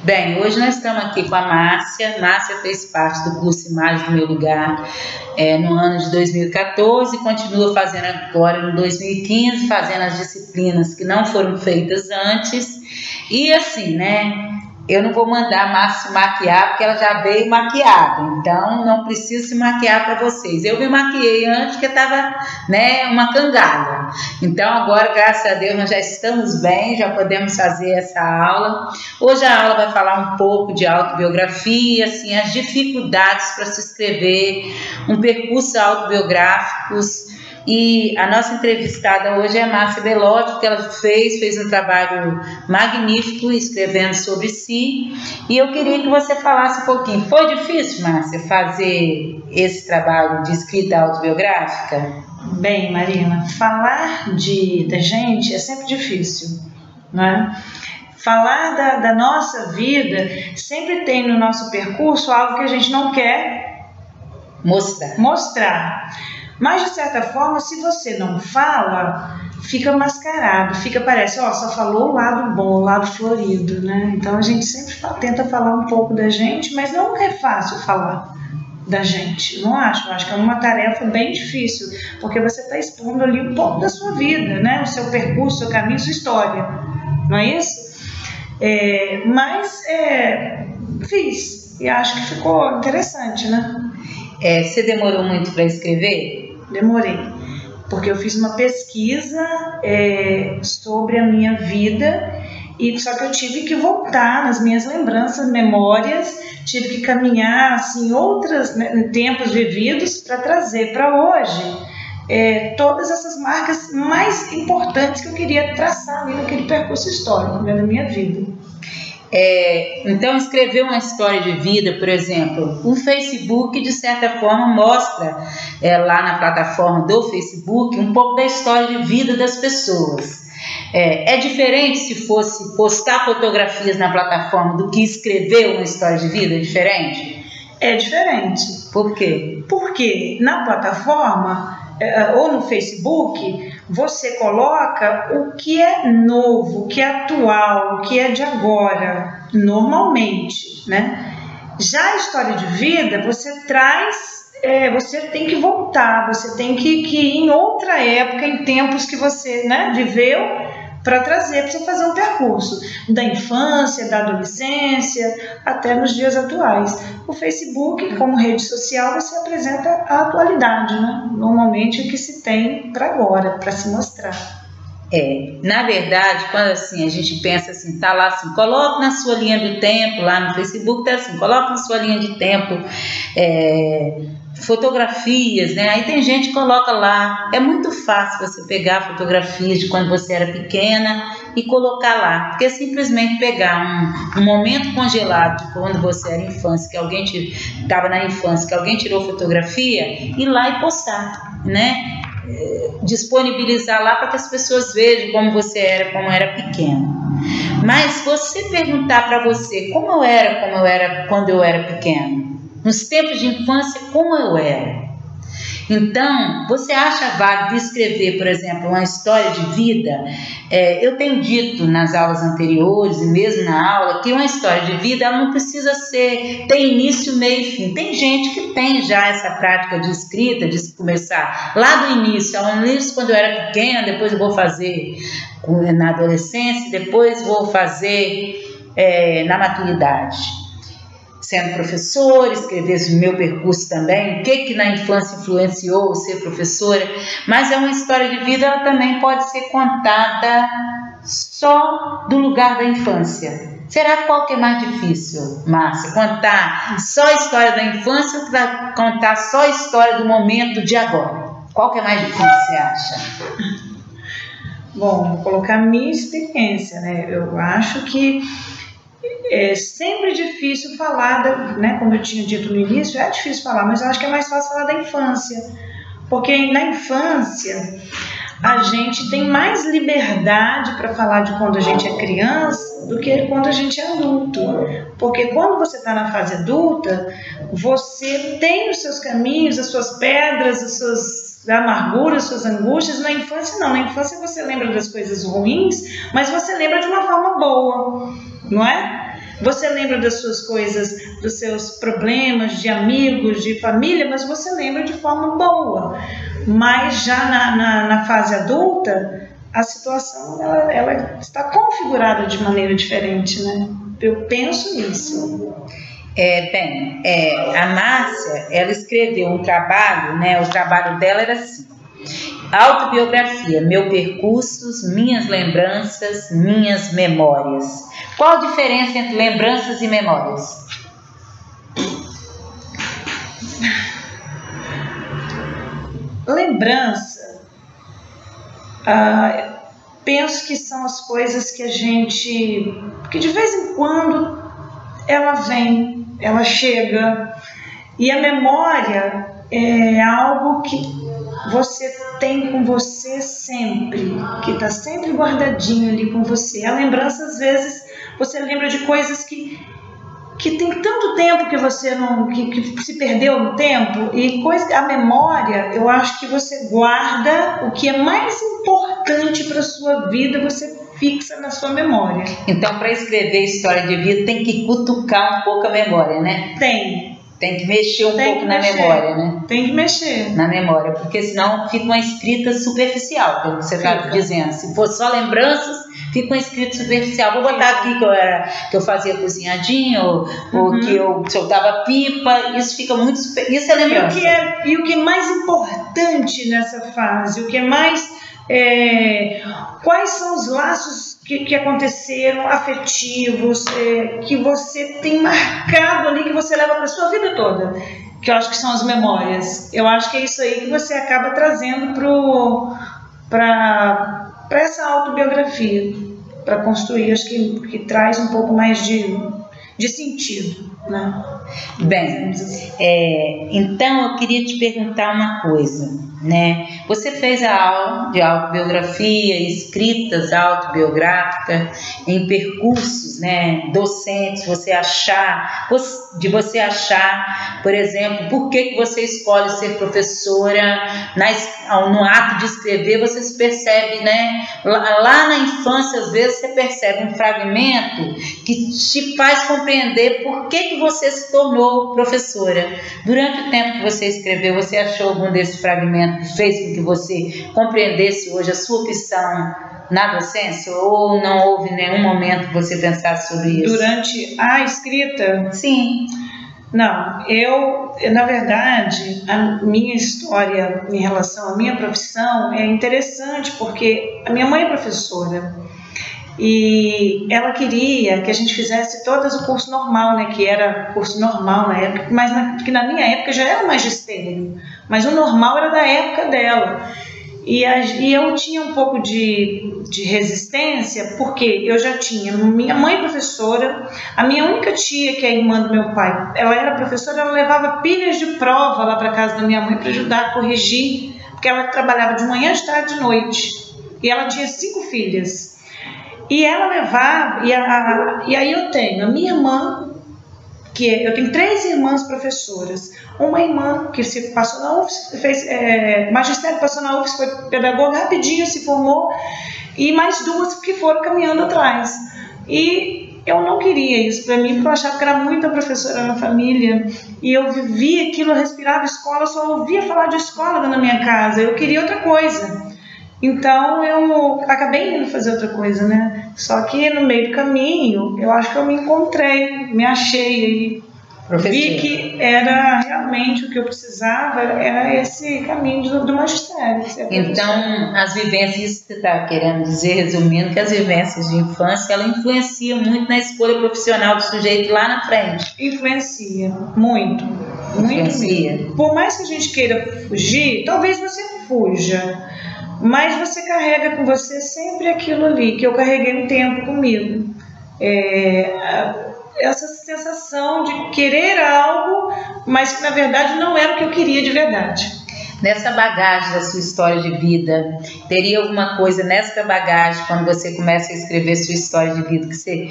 Bem, hoje nós estamos aqui com a Márcia. Márcia fez parte do curso Imagem do Meu Lugar no ano de 2014, continua fazendo agora no 2015, fazendo as disciplinas que não foram feitas antes. E assim, né? Eu não vou mandar a Márcia se maquiar, porque ela já veio maquiada, então não preciso se maquiar para vocês. Eu me maquiei antes, porque estava, né, uma cangalha. Então agora, graças a Deus, nós já estamos bem, já podemos fazer essa aula. Hoje a aula vai falar um pouco de autobiografia, assim, as dificuldades para se escrever um percurso autobiográfico. E a nossa entrevistada hoje é a Márcia Belotti, que ela fez um trabalho magnífico escrevendo sobre si. E eu queria que você falasse um pouquinho. Foi difícil, Márcia, fazer esse trabalho de escrita autobiográfica? Bem, Marina, falar da gente é sempre difícil, né? Falar da nossa vida sempre tem no nosso percurso algo que a gente não quer mostrar. Mas, de certa forma, se você não fala, fica mascarado, parece, só falou o lado bom, o lado florido, né? Então, a gente sempre tenta falar um pouco da gente, mas não é fácil falar da gente, não acho? Eu acho que é uma tarefa bem difícil, porque você está expondo ali um pouco da sua vida, né? O seu percurso, o seu caminho, sua história, não é isso? Fiz, e acho que ficou interessante, né? Você demorou muito para escrever? Demorei, porque eu fiz uma pesquisa sobre a minha vida, só que eu tive que voltar nas minhas lembranças, memórias, tive que caminhar assim, tempos vividos para trazer para hoje todas essas marcas mais importantes que eu queria traçar ali naquele percurso histórico, né, da minha vida. Então, escrever uma história de vida, por exemplo, o Facebook, de certa forma, mostra lá na plataforma do Facebook um pouco da história de vida das pessoas. É diferente se fosse postar fotografias na plataforma do que escrever uma história de vida? É diferente? É diferente. Por quê? Porque na plataforma ou no Facebook, você coloca o que é novo, o que é atual, o que é de agora, normalmente, né? Já a história de vida, você traz, você tem que voltar, você tem que ir em outra época, em tempos que você, né, viveu, para trazer, para você fazer um percurso da infância, da adolescência, até nos dias atuais. O Facebook, como rede social, você apresenta a atualidade, né? Normalmente o que se tem para agora, para se mostrar. Na verdade, quando assim, a gente pensa assim, tá lá assim, coloca na sua linha do tempo, lá no Facebook tá assim, coloca na sua linha de tempo fotografias, né? Aí tem gente que coloca lá, é muito fácil você pegar fotografias de quando você era pequena e colocar lá, porque é simplesmente pegar um momento congelado de quando você era infância, que alguém estava na infância, que alguém tirou fotografia, ir lá e postar, né? Disponibilizar lá para que as pessoas vejam como era pequeno. Mas você perguntar para você como eu era quando eu era pequeno, nos tempos de infância, como eu era. Então, você acha válido escrever, por exemplo, uma história de vida? Eu tenho dito nas aulas anteriores e mesmo na aula que uma história de vida ela não precisa ter início, meio e fim. Tem gente que tem já essa prática de escrita, de começar lá do início, quando eu era pequena, depois eu vou fazer na adolescência, depois vou fazer na maturidade. Sendo professora, escrever o meu percurso também, o que na infância influenciou ser professora, mas é uma história de vida, ela também pode ser contada só do lugar da infância. Será qual que é mais difícil, Márcia? Contar só a história da infância ou contar só a história do momento de agora? Qual que é mais difícil, você acha? Bom, vou colocar a minha experiência, né? Eu acho que é sempre difícil falar, né, como eu tinha dito no início, é difícil falar, mas eu acho que é mais fácil falar da infância, porque na infância a gente tem mais liberdade para falar de quando a gente é criança do que quando a gente é adulto, porque quando você está na fase adulta, você tem os seus caminhos, as suas pedras, as suas amarguras, suas angústias. Na infância não, na infância você lembra das coisas ruins, mas você lembra de uma forma boa, não é? Você lembra das suas coisas, dos seus problemas de amigos, de família, mas você lembra de forma boa. Mas já na fase adulta, a situação ela está configurada de maneira diferente, né? Eu penso nisso. A Márcia, ela escreveu um trabalho, né? O trabalho dela era assim: autobiografia, meu percursos, minhas lembranças, minhas memórias. Qual a diferença entre lembranças e memórias? Lembrança, penso que são as coisas que que de vez em quando ela vem, ela chega, e a memória é algo que você tem com você sempre, que está sempre guardadinho ali com você. A lembrança, às vezes, você lembra de coisas que tem tanto tempo que você não, que se perdeu no tempo, e a memória, eu acho que você guarda o que é mais importante para a sua vida, você fixa na sua memória. Então, para escrever história de vida, tem que cutucar um pouco a memória, né? Tem que mexer um pouco na memória, né? Tem que mexer. Na memória, porque senão fica uma escrita superficial, pelo que você está dizendo. Se for só lembranças, fica uma escrita superficial. Vou botar aqui que eu fazia cozinhadinho, ou que eu soltava pipa, isso fica muito superficial. Isso é lembrança. E o que é mais importante nessa fase, o que é mais... quais são os laços que aconteceram, afetivos, que você tem marcado ali, que você leva para a sua vida toda, que eu acho que são as memórias. Eu acho que é isso aí que você acaba trazendo para essa autobiografia, para construir, acho que traz um pouco mais de sentido, né? Bem, então eu queria te perguntar uma coisa, né? Você fez a aula de autobiografia, escritas autobiográficas, em percursos, né, docentes, você achar, por exemplo, por que você escolhe ser professora, no ato de escrever você se percebe, né? Lá na infância, às vezes, você percebe um fragmento que te faz compreender por que você se tornou professora. Durante o tempo que você escreveu, você achou algum desses fragmentos que fez com que você compreendesse hoje a sua opção na docência, ou não houve nenhum momento que você pensasse sobre isso? Durante a escrita? Sim. Não, na verdade, a minha história em relação à minha profissão é interessante, porque a minha mãe é professora e ela queria que a gente fizesse todas o curso normal, né, que era curso normal na época, mas que na minha época já era magistério, mas o normal era da época dela. E eu tinha um pouco de resistência, porque eu já tinha minha mãe professora, a minha única tia, que é a irmã do meu pai, ela era professora, ela levava pilhas de prova lá para casa da minha mãe para ajudar a corrigir, porque ela trabalhava de manhã, de tarde e de noite, e ela tinha 5 filhas. E ela levava, e aí eu tenho a minha irmã, eu tenho 3 irmãs professoras. Uma irmã que se passou na UFS, fez magistério, passou na UFS, foi pedagoga, rapidinho se formou, e mais 2 que foram caminhando atrás. E eu não queria isso para mim, porque eu achava que era muita professora na família, e eu vivia aquilo, eu respirava escola, só ouvia falar de escola na minha casa, eu queria outra coisa. Então eu acabei indo fazer outra coisa, né? Só que no meio do caminho, eu acho que eu me encontrei, me achei aí, vi que era realmente o que eu precisava, era esse caminho do magistério. Então, as vivências, você está querendo dizer, resumindo, que as vivências de infância, ela influencia muito na escolha profissional do sujeito lá na frente. Influencia, muito. Muito mesmo. Por mais que a gente queira fugir, talvez você fuja, mas você carrega com você sempre aquilo ali, que eu carreguei um tempo comigo. Essa sensação de querer algo, mas que na verdade não era o que eu queria de verdade. Nessa bagagem da sua história de vida, teria alguma coisa nessa bagagem, quando você começa a escrever sua história de vida, que você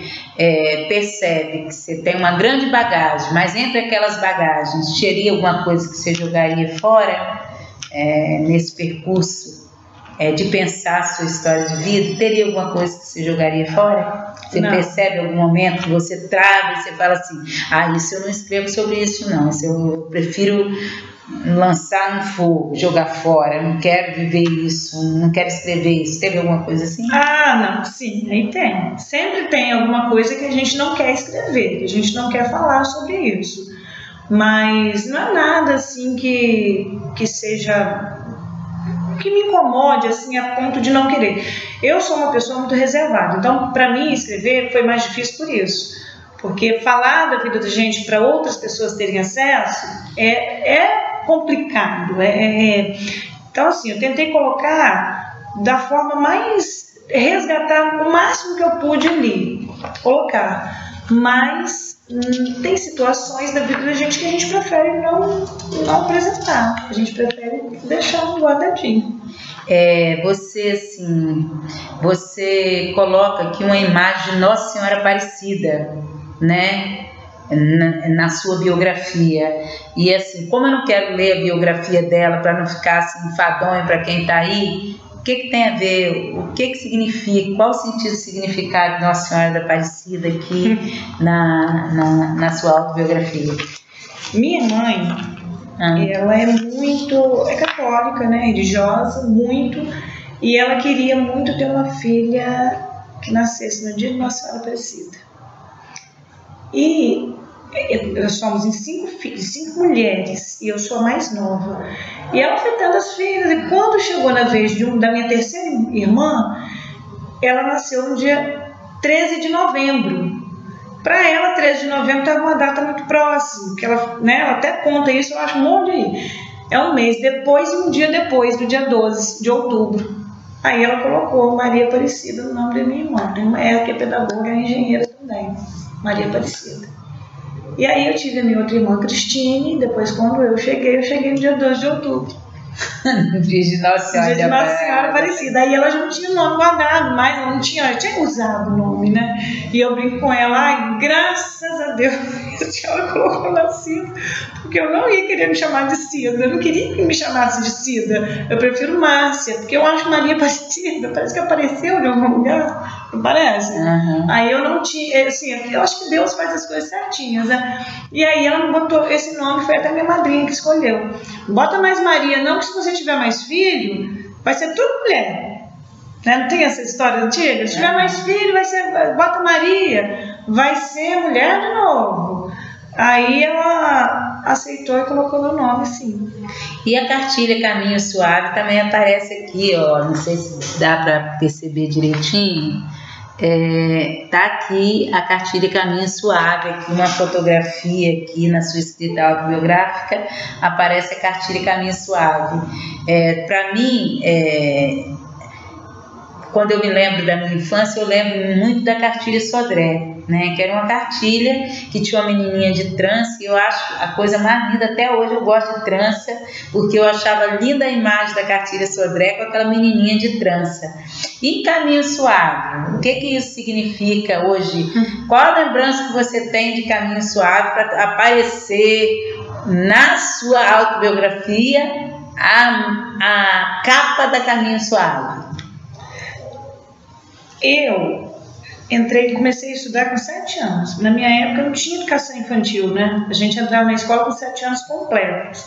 percebe que você tem uma grande bagagem, mas entre aquelas bagagens, teria alguma coisa que você jogaria fora nesse percurso de pensar a sua história de vida, teria alguma coisa que você jogaria fora? Você Não. percebe algum momento que você trava e você fala assim, isso eu não escrevo sobre isso não, isso eu prefiro lançar no fogo, jogar fora, eu não quero viver isso, não quero escrever isso. Teve alguma coisa assim? Não, sim, aí tem. Sempre tem alguma coisa que a gente não quer escrever, que a gente não quer falar sobre isso. Mas não é nada assim que seja, que me incomode assim a ponto de não querer. Eu sou uma pessoa muito reservada, então para mim escrever foi mais difícil por isso, porque falar da vida da gente para outras pessoas terem acesso é complicado. Então assim, eu tentei colocar da forma mais, resgatar o máximo que eu pude ali, colocar, mas tem situações da vida da gente que a gente prefere não apresentar, a gente prefere deixar um guardadinho. Você coloca aqui uma imagem de Nossa Senhora Aparecida, né, na sua biografia, e assim, como eu não quero ler a biografia dela para não ficar assim enfadonho para quem está aí, o que tem a ver, o que significa, qual o sentido e significado de Nossa Senhora da Aparecida aqui na sua autobiografia? Minha mãe, ela é católica, né, religiosa, muito, e ela queria muito ter uma filha que nascesse no dia de Nossa Senhora Aparecida. E nós somos em 5 filhos, 5 mulheres, e eu sou a mais nova. E ela foi tendo as filhas, e quando chegou na vez da minha terceira irmã, ela nasceu no dia 13 de novembro. Para ela, 13 de novembro estava uma data muito próxima, que ela até conta isso, eu acho um monte de... É um mês depois e um dia depois, do dia 12 de outubro. Aí ela colocou Maria Aparecida no nome da minha irmã. Minha irmã que é pedagoga, é engenheira também, Maria Aparecida. E aí eu tive a minha outra irmã, Cristine, depois quando eu cheguei no dia 12 de outubro. No dia de Nossa Senhora Aparecida. Aí ela já não tinha o nome guardado, mas ela tinha usado o nome, né? E eu brinco com ela, graças a Deus, ela colocou na Cida, porque eu não ia querer me chamar de Cida, eu não queria que me chamasse de Cida, eu prefiro Márcia, porque eu acho Maria Aparecida, parece que apareceu em algum lugar, não parece? Uhum. Aí eu não tinha, assim, eu acho que Deus faz as coisas certinhas, né? E aí ela me botou esse nome, foi até minha madrinha que escolheu. Bota mais Maria, não, que se você tiver mais filho, vai ser tudo mulher. Né? Não tem essa história antiga? Se tiver mais filho, bota Maria, vai ser mulher de novo. Aí ela aceitou e colocou meu nome, sim. E a cartilha Caminho Suave também aparece aqui, ó. Não sei se dá para perceber direitinho. Tá aqui a cartilha Caminho Suave, aqui uma fotografia aqui na sua escrita autobiográfica, aparece a cartilha Caminho Suave. Para mim, quando eu me lembro da minha infância, eu lembro muito da cartilha Sodré, né? Que era uma cartilha que tinha uma menininha de trança, e eu acho a coisa mais linda, até hoje eu gosto de trança, porque eu achava linda a imagem da cartilha Sodré com aquela menininha de trança. E em Caminho Suave, o que isso significa hoje? Qual a lembrança que você tem de Caminho Suave para aparecer na sua autobiografia a capa da Caminho Suave? Eu comecei a estudar com 7 anos. Na minha época não tinha educação infantil, né? A gente entrava na escola com 7 anos completos.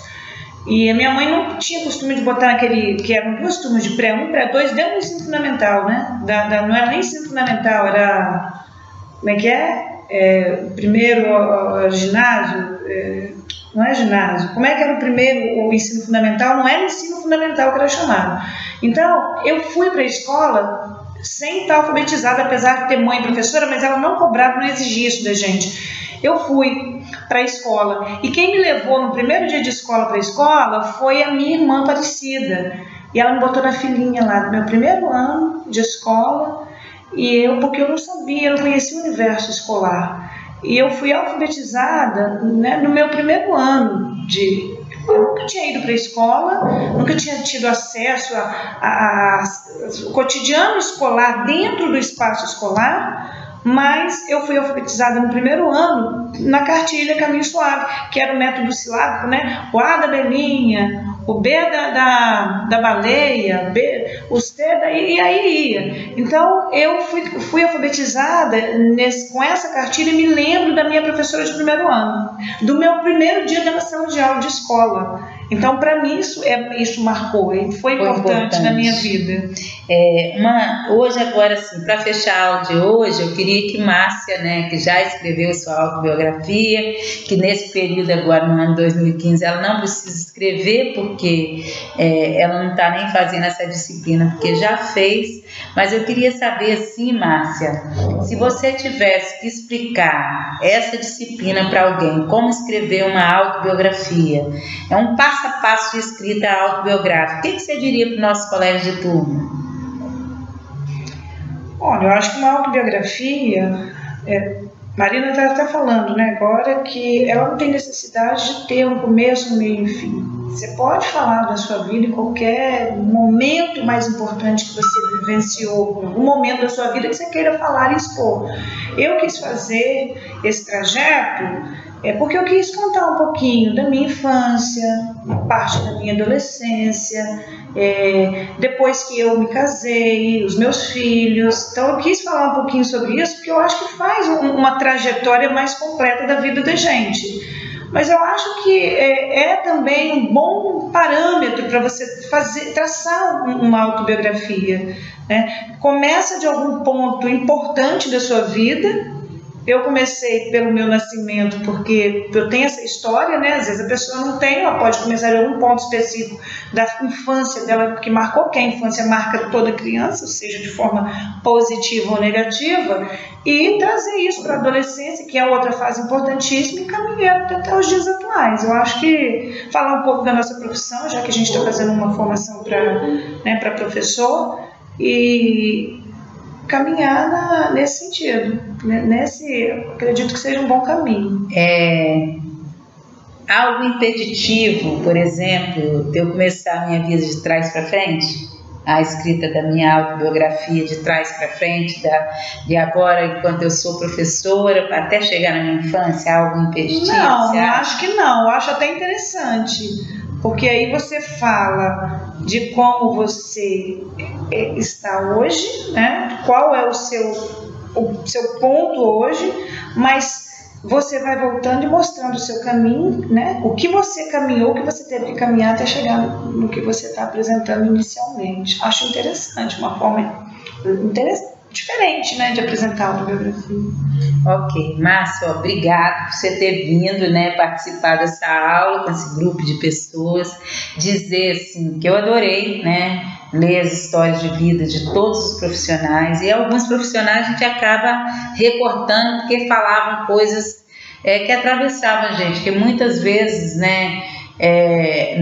E a minha mãe não tinha costume de botar que eram 2 turmas de pré-1, pré-2, dentro do ensino fundamental, né? Não era nem ensino fundamental, era... Como é que é? Primeiro ginásio... não é ginásio. Como é que era o primeiro, o ensino fundamental? Não era ensino fundamental que era chamado. Então, eu fui para a escola sem estar alfabetizada, apesar de ter mãe professora, mas ela não cobrava, não exigia isso da gente. Eu fui para a escola, e quem me levou no primeiro dia de escola para a escola foi a minha irmã Aparecida, e ela me botou na filinha lá do meu primeiro ano de escola, porque eu não sabia, eu não conhecia o universo escolar, e eu fui alfabetizada, né, no meu primeiro ano eu nunca tinha ido para a escola, nunca tinha tido acesso ao cotidiano escolar dentro do espaço escolar, mas eu fui alfabetizada no primeiro ano na cartilha Caminho Suave, que era o método silábico, né? O A da Belinha, o B da baleia, o C e aí ia. Então eu fui alfabetizada com essa cartilha e me lembro da minha professora de primeiro ano, do meu primeiro dia na sala de aula de escola. Então, para mim, isso marcou, foi importante na minha vida. Hoje, agora, assim, para fechar a aula de hoje, eu queria que Márcia, né, que já escreveu sua autobiografia, que nesse período agora, no ano 2015, ela não precisa escrever, porque ela não está nem fazendo essa disciplina, porque já fez. Mas eu queria saber, assim, Márcia, se você tivesse que explicar essa disciplina para alguém, como escrever uma autobiografia, é um passo a passo de escrita autobiográfica, o que você diria para o nosso colégio de turma? Olha, eu acho que uma autobiografia, Marina está até falando, né, agora, que ela não tem necessidade de ter um começo, um meio e fim. Você pode falar da sua vida em qualquer momento mais importante que você vivenciou, um momento da sua vida que você queira falar e expor. Eu quis fazer esse trajeto porque eu quis contar um pouquinho da minha infância, parte da minha adolescência, depois que eu me casei, os meus filhos. Então eu quis falar um pouquinho sobre isso, porque eu acho que faz uma trajetória mais completa da vida da gente. Mas eu acho que é também um bom parâmetro para você traçar uma autobiografia, né? Começa de algum ponto importante da sua vida. Eu comecei pelo meu nascimento, porque eu tenho essa história, né? Às vezes a pessoa não tem, ela pode começar de algum ponto específico da infância dela, que marcou, que a infância marca toda criança, seja de forma positiva ou negativa, e trazer isso para a adolescência, que é outra fase importantíssima, e caminhar até os dias atuais. Eu acho que falar um pouco da nossa profissão, já que a gente está fazendo uma formação para professor, e caminhar nesse sentido, acredito que seja um bom caminho. Algo impeditivo, por exemplo, de eu começar a minha vida de trás para frente, a escrita da minha autobiografia de trás para frente, de agora, enquanto eu sou professora, até chegar na minha infância, algo impeditivo? Não, acho que não, eu acho até interessante, porque aí você fala de como você está hoje, né? Qual é o seu ponto hoje, mas você vai voltando e mostrando o seu caminho, né? O que você caminhou, o que você teve que caminhar até chegar no que você está apresentando inicialmente. Acho interessante, uma forma diferente, né, de apresentar a autobiografia. Ok, Márcia, obrigada por você ter vindo, né, participar dessa aula com esse grupo de pessoas. Dizer assim que eu adorei, né, ler as histórias de vida de todos os profissionais, e alguns profissionais a gente acaba recortando porque falavam coisas que atravessavam a gente, que muitas vezes, né,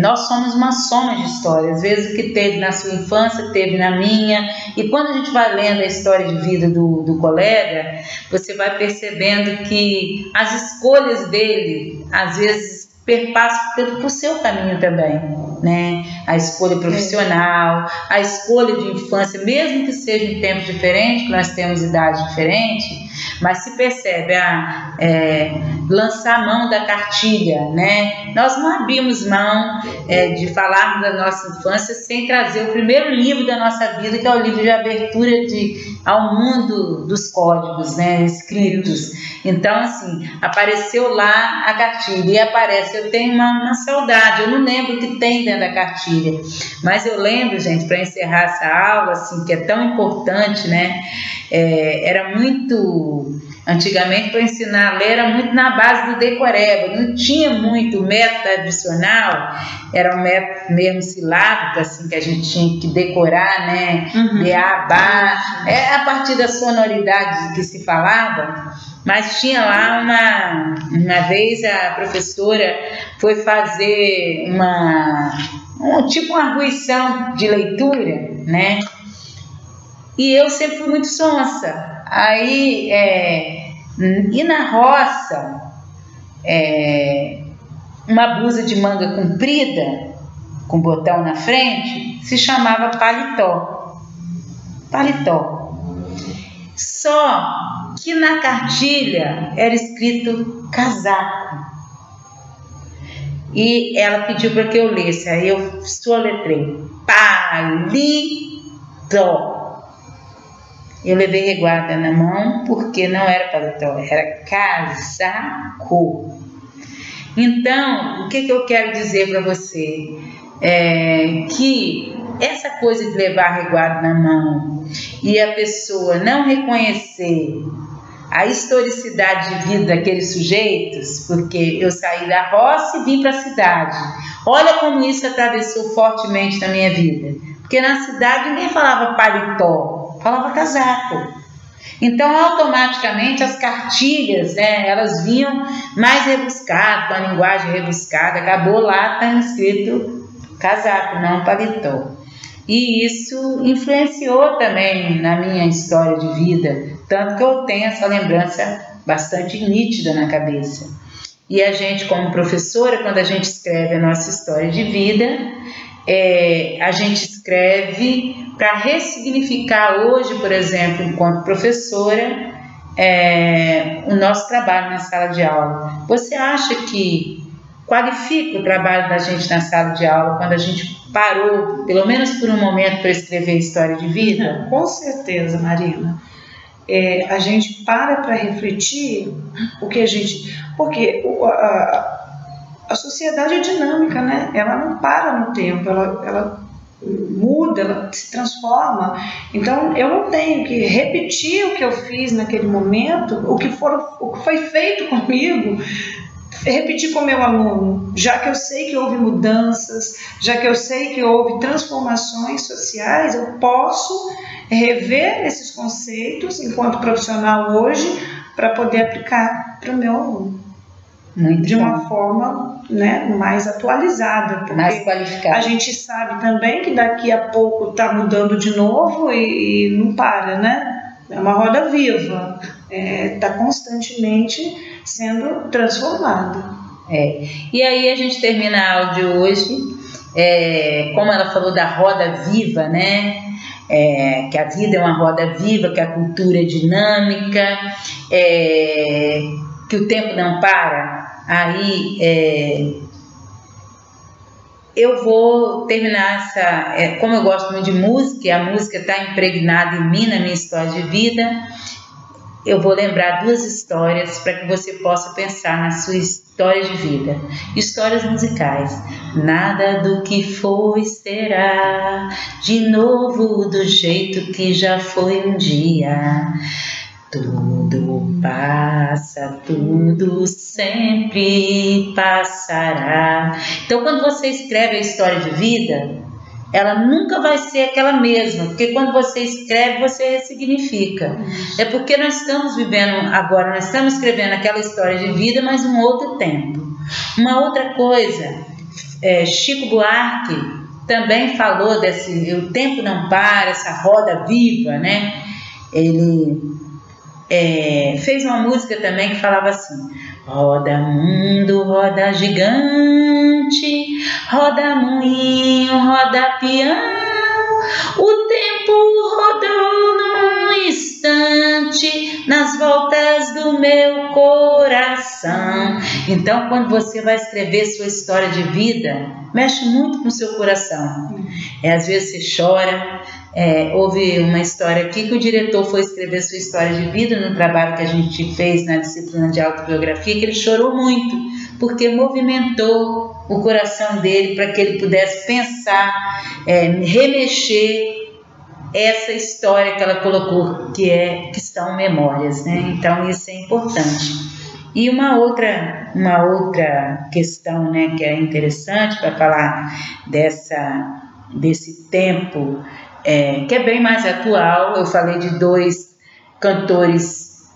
nós somos uma soma de histórias. Às vezes o que teve na sua infância teve na minha, e quando a gente vai lendo a história de vida do colega, você vai percebendo que as escolhas dele às vezes perpassam por seu caminho também, né? A escolha profissional, a escolha de infância, mesmo que seja em tempos diferentes, que nós temos idade diferente, mas se percebe lançar a mão da cartilha, né? Nós não abrimos mão de falarmos da nossa infância sem trazer o primeiro livro da nossa vida, que é o livro de abertura ao mundo dos códigos, né, escritos. Então, assim, apareceu lá a cartilha e aparece, eu tenho uma saudade, eu não lembro o que tem dentro da cartilha, mas eu lembro, gente, para encerrar essa aula, assim, que é tão importante, né, era muito, antigamente para ensinar a ler era muito na base do decoreba, não tinha muito método adicional, era um método mesmo silábico, assim, que a gente tinha que decorar, né, B-A, Bá, a partir da sonoridade que se falava. Mas tinha lá uma vez a professora foi fazer tipo uma arguição de leitura, né? E eu sempre fui muito sonsa. Aí, e na roça, uma blusa de manga comprida, com botão na frente, se chamava paletó. Paletó. Só que na cartilha era escrito casaco. e ela pediu para que eu lesse, aí eu soletrei paletó. Eu levei reguarda na mão porque não era paletó, era casaco. Então, o que eu quero dizer para você? Que essa coisa de levar reguarda na mão e a pessoa não reconhecer a historicidade de vida daqueles sujeitos, porque eu saí da roça e vim para a cidade. Olha como isso atravessou fortemente na minha vida. Porque na cidade ninguém falava paletó, falava casaco. Então, automaticamente, as cartilhas, né, elas vinham mais rebuscadas, com a linguagem rebuscada. Acabou lá, está escrito casaco, não paletó. E isso influenciou também na minha história de vida, tanto que eu tenho essa lembrança bastante nítida na cabeça. E a gente, como professora, quando a gente escreve a nossa história de vida, a gente escreve para ressignificar hoje, por exemplo, enquanto professora, o nosso trabalho na sala de aula. Você acha que qualifica o trabalho da gente na sala de aula quando a gente parou, pelo menos por um momento, para escrever a história de vida? Com certeza, Marina. A gente para refletir o que a gente... Porque a sociedade é dinâmica, né? Ela não para no tempo, ela muda, ela se transforma. Então, eu não tenho que repetir o que eu fiz naquele momento, o que foi feito comigo, repetir com o meu aluno, já que eu sei que houve mudanças, já que eu sei que houve transformações sociais, eu posso rever esses conceitos enquanto profissional hoje para poder aplicar para o meu aluno. De uma forma, né, mais atualizada, mais qualificada. A gente sabe também que daqui a pouco está mudando de novo e não para, né? É uma roda viva, está constantemente sendo transformada. E aí a gente termina a aula de hoje, como ela falou da roda viva, né? Que a vida é uma roda viva, que a cultura é dinâmica, que o tempo não para. Aí eu vou terminar como eu gosto muito de música, e a música está impregnada em mim, na minha história de vida, eu vou lembrar 2 histórias para que você possa pensar na sua história de vida. Histórias musicais. Nada do que foi será de novo do jeito que já foi um dia. Tudo passa, tudo sempre passará. Então, quando você escreve a história de vida, ela nunca vai ser aquela mesma, porque quando você escreve, você ressignifica. É porque nós estamos vivendo agora, nós estamos escrevendo aquela história de vida, mas um outro tempo. Uma outra coisa, Chico Buarque também falou o tempo não para, essa roda viva, né? Ele fez uma música também que falava assim: roda mundo, roda gigante, roda moinho, roda peão, o tempo rodou num instante nas voltas do meu coração. Então, quando você vai escrever sua história de vida, mexe muito com o seu coração. Às vezes você chora. Houve uma história aqui que o diretor foi escrever sua história de vida no trabalho que a gente fez na disciplina de autobiografia, que ele chorou muito, porque movimentou o coração dele para que ele pudesse pensar, remexer essa história que ela colocou, que são memórias, né? Então isso é importante. E uma outra questão, né, que é interessante para falar desse tempo, que é bem mais atual. Eu falei de 2 cantores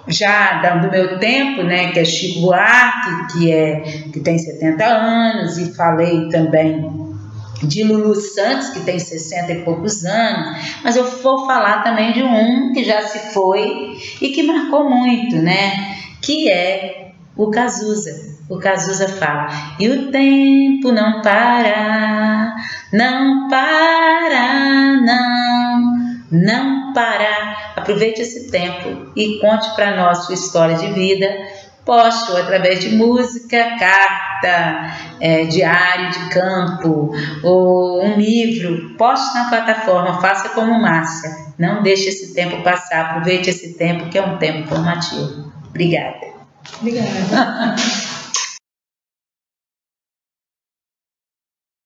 já do meu tempo, né, que é Chico Buarque, que tem 70 anos, e falei também de Lulu Santos, que tem 60 e poucos anos, mas eu vou falar também de um que já se foi e que marcou muito, né, que é o Cazuza. O Cazuza fala: e o tempo não para, não para, não para. Aproveite esse tempo e conte para nós sua história de vida, poste, ou através de música, carta, diário de campo, ou um livro, poste na plataforma, faça como Márcia. Não deixe esse tempo passar, aproveite esse tempo que é um tempo formativo. Obrigada. Obrigada.